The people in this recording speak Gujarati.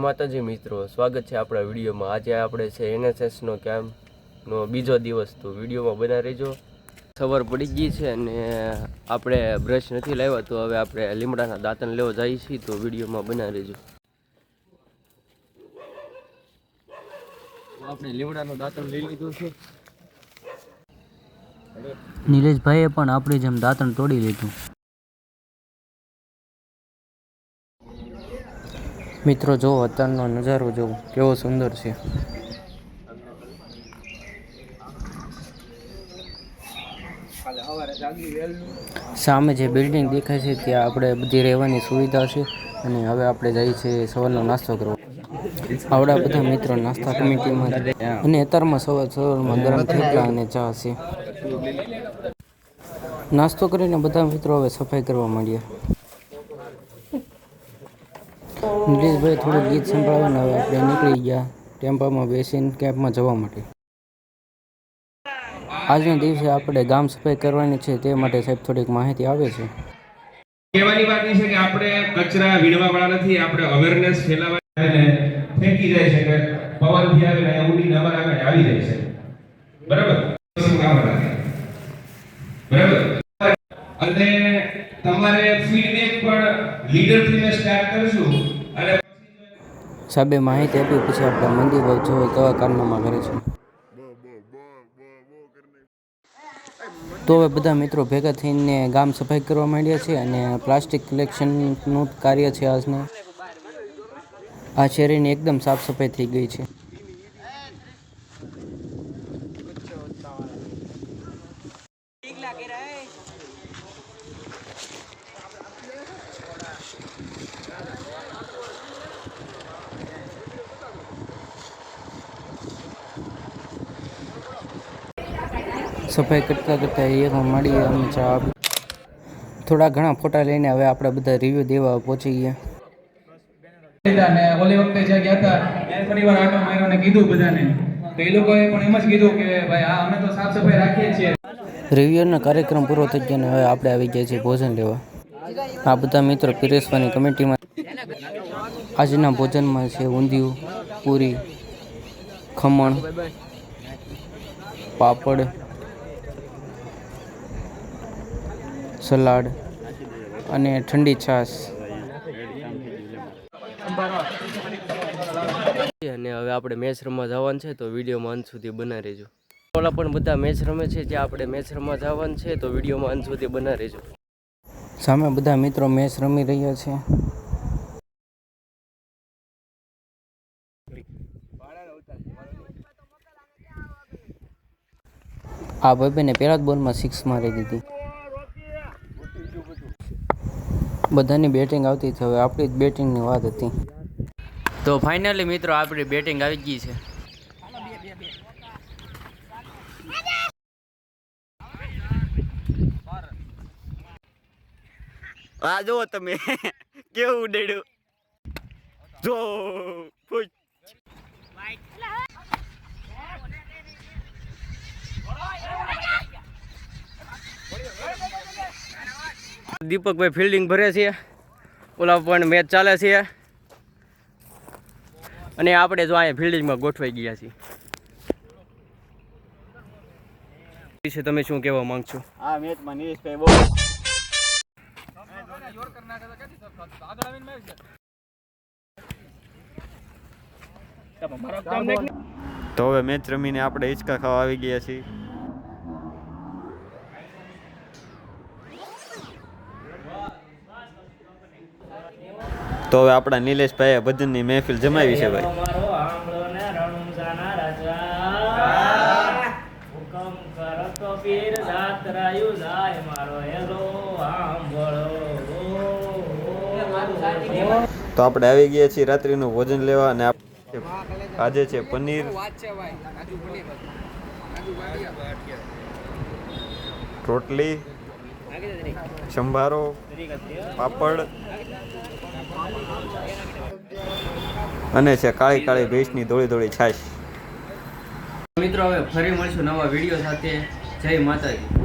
માતાજી મિત્રો, સ્વાગત છે આપણા વિડીયોમાં। આજે આપણે છે એનએસએસનો કેમ્પનો બીજો દિવસ, તો વિડીયોમાં બના રહેજો। સવાર પડી ગઈ છે અને આપણે બ્રશ નથી લાવ્યા, તો હવે આપણે લીમડાના દાંતણ લેવા જઈએ છીએ, તો વિડીયોમાં બના રહેજો। આપણે લીમડાનું દાંતણ લઈ લીધું છે। નિલેશભાઈએ પણ આપણી જેમ દાંતણ તોડી લીધું। મિત્રો જો અત્યારનો નજારો જો કેવો સુંદર છે। સામે જે બિલ્ડિંગ દેખાય છે ત્યાં આપણે બધી રહેવાની સુવિધા છે અને હવે આપણે જઈએ છીએ સવારનો નાસ્તો કરવા। આવડા બધા મિત્રો નાસ્તા કમિટીમાં અને અત્યારમાં સવારમાં ગરમ થેપલા અને ચા છે। નાસ્તો કરીને બધા મિત્રો હવે સફાઈ કરવા માંડ્યા। નિલેશભાઈ થોડું ગીત સંભળાવીને હવે આપણે નીકળી ગયા ટેમ્પામાં બેસીને કેમ્પમાં જવા માટે। આજના દિવસે આપણે ગામ સફાઈ કરવાની છે, તે માટે સાહેબ થોડીક માહિતી આવે છે। કહેવાની વાત એ છે કે આપણે કચરા વીણવા વાળા નથી, આપણે અવેરનેસ ફેલાવવા અને ફેંકી જાય છે કે પવનથી આવીને ઊંડી નમર આગળ આવી જાય છે, બરાબર? બરાબર, અને તમારે ફીડબેક પણ લીડરથી સ્ટાર્ટ કરશું અને સાહેબે માહિતી આપી પછી આપણે મંદિર જો કેવા કારનામા કરે છે। તો હવે બધા મિત્રો ભેગા થઈને ગામ સફાઈ કરવા માંડ્યા છે અને પ્લાસ્ટિક કલેક્શનનું કાર્ય છે આજનું। આ શેરીની એકદમ સાફ સફાઈ થઈ ગઈ છે। સફાઈ કરતા કરતા એક માડી અને ચા આપી, થોડા ઘણા ફોટા લઈને હવે આપણે બધા રિવ્યુ દેવા પહોંચી ગયા। અને ઓલી વખતે જે ગયા હતા એ ફરીવાર આટો માર્યો અને કીધું બધાને, તો એ લોકોએ પણ એમ જ કીધું કે ભાઈ હા અમે તો સાફ સફાઈ રાખીએ છીએ। રિવ્યુનો કાર્યક્રમ પૂરો થઈ ગયો અને હવે આપણે આવી ગયા છીએ ભોજન લેવા। આ બધા મિત્રો પીરેસવાની કમિટીમાં આજના ભોજનમાં છે ઊંધિયું, પૂરી, ખમણ, પાપડ, સલાડ અને ઠંડી છાશ। અને હવે આપણે મેચ રમવા જવાનું છે, તો વિડીયોમાં અંત સુધી બના રહેજો। ઓલા પણ બધા મેચ રમે છે, જે આપણે મેચ રમવા જવાનું છે, તો વિડીયોમાં અંત સુધી બના રહેજો। સામે બધા મિત્રો મેચ રમી રહ્યા છે। આ ભાઈને પહેલા જ બોલમાં 6 મારી દીધી। બધાની બેટિંગ આવતી હતી, હવે આપણી જ બેટિંગની વાત હતી। તો ફાઇનલી મિત્રો આપણી બેટિંગ આવી ગઈ છે। આ જો તમે કેવું ઉડેડ્યું જો દીપકભાઈ ફિલ્ડિંગ ભરે છે, ઓલા પણ મેચ ચાલે છે અને આપણે જો અહીંયા ફિલ્ડિંગમાં ગોઠવાઈ ગયા છીએ। તમે શું કહેવા માંગશો? આ મેચમાં નિલેશભાઈ બહુ તો હવે મેચ રમીને આપણે હિંચકા ખાવા આવી ગયા છીએ। તો હવે આપણા નિલેશભાઈએ ભજનની મહેફિલ જમાવી છે ભાઈ। તો આપણે આવી ગયા છીએ રાત્રિનું ભોજન લેવા અને આજે છે પનીર, રોટલી, સંભારો, પાપડ અને છે કાળી કાળી ભેંસની ધોળી ધોળી છાશ। મિત્રો હવે ફરી મળશું નવા વિડીયો સાથે। જય માતાજી।